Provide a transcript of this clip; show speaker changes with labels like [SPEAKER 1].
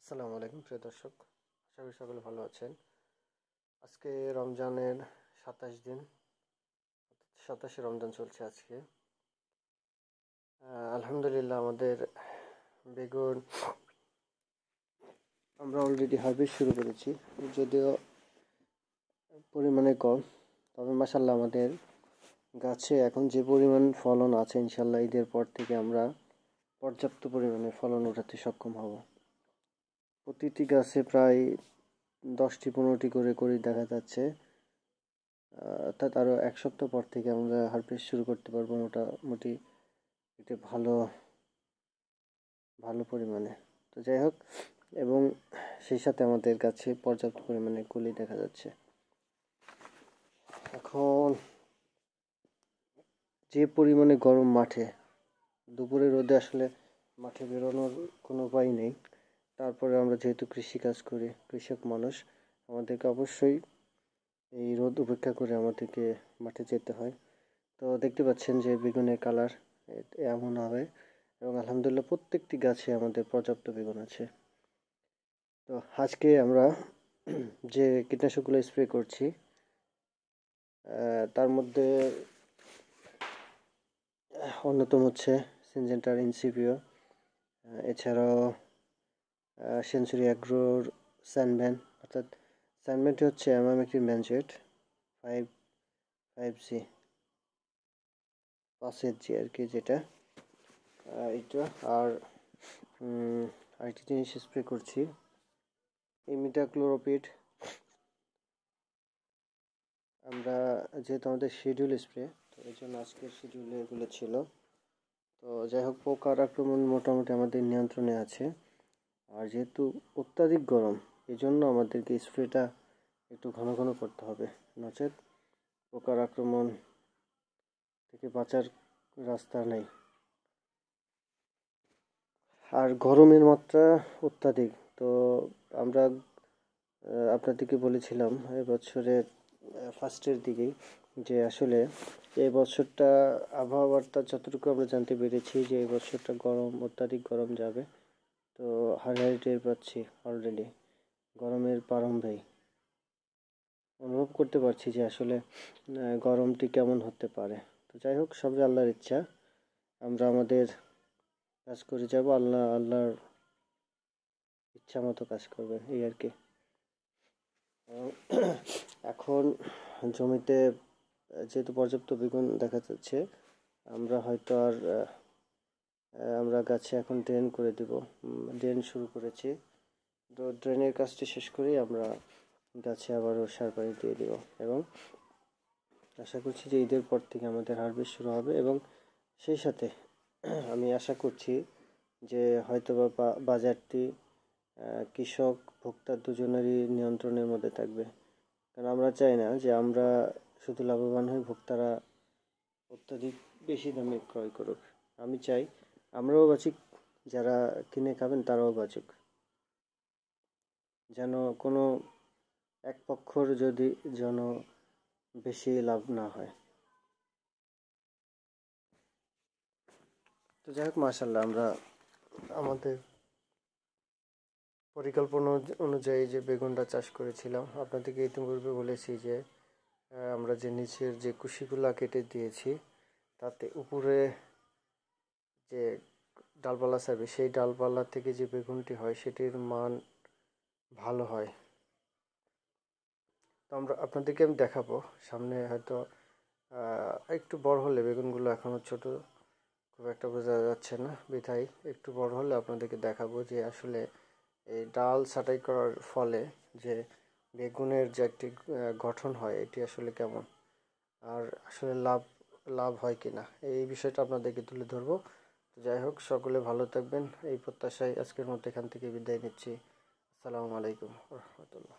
[SPEAKER 1] আসসালামু আলাইকুম প্রিয় দর্শক, আশা করি সকলে ভালো আছেন। আজকে রমজানের 27 দিন, 27শে রমজান চলছে আজকে। আলহামদুলিল্লাহ আমাদের বেগুন আমরা অলরেডি হারভেস্ট শুরু করেছি, যদিও পরিমাণে কম, তবে মাশাআল্লাহ আমাদের গাছে এখন যে পরিমাণ ফলন আছে, ইনশাআল্লাহ ঈদের পর থেকে আমরা পর্যাপ্ত পরিমাণে ফলন উঠাতে সক্ষম হব। প্রতিটি গাছে প্রায় 10-15টি করে দেখা যাচ্ছে। অর্থাৎ আরও এক সপ্তাহ পর থেকে আমরা হারভেস্ট শুরু করতে পারবো মোটামুটি একটু ভালো পরিমাণে। তো যাই হোক, এবং সেই সাথে আমাদের কাছে পর্যাপ্ত পরিমাণে কুলি দেখা যাচ্ছে। এখন যে পরিমাণে গরম মাঠে, দুপুরে রোদে আসলে মাঠে বেরোনোর কোনো উপায় নেই। তারপরে আমরা যেহেতু কৃষিকাজ করি, কৃষক মানুষ, আমাদেরকে অবশ্যই এই রোদ উপেক্ষা করে আমাদেরকে মাঠে যেতে হয়। তো দেখতে পাচ্ছেন যে বেগুনের কালার এমন হবে, এবং আলহামদুলিল্লাহ প্রত্যেকটি গাছে আমাদের পর্যাপ্ত বেগুন আছে। তো আজকে আমরা যে কীটনাশকগুলো স্প্রে করছি, তার মধ্যে অন্যতম হচ্ছে সিনজেন্টার ইনসিপিও, এছাড়াও সেঞ্চুরি অ্যাগ্রোর স্যানভ্যান, অর্থাৎ স্যানভ্যানটি হচ্ছে অ্যামামেক্টিন বেনজয়েট 5G আর কি, যেটা এটা। আর আরেকটি জিনিস স্প্রে করছি, ইমিডাক্লোরোপিড। আমরা যেহেতু আমাদের শিডিউল স্প্রে, তো এই জন্য আজকের শিডিউলে এগুলো ছিল। তো যাই হোক, পোকার আক্রমণ মোটামুটি আমাদের নিয়ন্ত্রণে আছে। আর যেহেতু অত্যাধিক গরম, এই জন্য আমাদেরকে স্প্রেটা একটু ঘন ঘন করতে হবে, নচেত পোকার আক্রমণ থেকে বাঁচার রাস্তা নেই। আর গরমের মাত্রা অত্যাধিক, তো আমরা আপনাদেরকে বলেছিলাম এবছরের ফার্স্টের দিকেই যে আসলে এই বছরটা আবহাওয়াটা যতটুকু আমরা জানতে পেরেছি যে এই বছরটা অত্যাধিক গরম যাবে। তো হাড়ে টের পাচ্ছি, অলরেডি গরমের প্রারম্ভেই অনুভব করতে পারছি যে আসলে গরমটি কেমন হতে পারে। তো যাই হোক, সবই আল্লাহর ইচ্ছা, আমরা আমাদের কাজ করে যাব, আল্লাহর ইচ্ছা মতো কাজ করবেন, এই আর কি। এখন জমিতে যেহেতু পর্যাপ্ত বেগুন দেখা যাচ্ছে, আমরা হয়তো আমরা গাছে এখন ড্রেন শুরু করেছি। তো ড্রেনের কাজটি শেষ করেই আমরা গাছে আবারও সার পানি দিয়ে দেব, এবং আশা করছি যে ঈদের পর থেকে আমাদের হারভেস্ট শুরু হবে। এবং সেই সাথে আমি আশা করছি যে হয়তোবা বাজারটি কৃষক ভোক্তা দুজনেরই নিয়ন্ত্রণের মধ্যে থাকবে, কারণ আমরা চাই না যে আমরা শুধু লাভবান হই, ভোক্তারা অত্যাধিক বেশি দামে ক্রয় করুক। আমি চাই আমরাও বাঁচি, যারা কিনে খাবেন তারাও বাঁচুক, যেন কোনো এক পক্ষর যেন বেশি লাভ না হয়। তো যাই হোক, মাশাআল্লাহ আমরা আমাদের পরিকল্পনা অনুযায়ী যে বেগুনটা চাষ করেছিলাম, আপনাদেরকে ইতিপূর্বে বলেছি যে আমরা যে নিচের যে কুশিগুলা কেটে দিয়েছি, তাতে উপরে যে ডালপালা থাকবে, সেই ডালপালা থেকে যে বেগুনটি হয় সেটির মান ভালো হয়। তো আপনাদেরকে আমি দেখাবো সামনে, হয়তো একটু বড় হলে, বেগুনগুলো এখনও ছোট, খুব একটা বোঝা যাচ্ছে না, বিধায় একটু বড় হলে আপনাদেরকে দেখাবো যে আসলে এই ডাল ছাঁটাই করার ফলে যে বেগুনের যে একটি গঠন হয়, এটি আসলে কেমন, আর আসলে লাভ হয় কি না, এই বিষয়টা আপনাদেরকে তুলে ধরবো। তো যাই হোক, সকলে ভালো থাকবেন এই প্রত্যাশায় আজকের মতো এখান থেকে বিদায় নিচ্ছি। আসসালামু আলাইকুম রহমতুল্লাহ।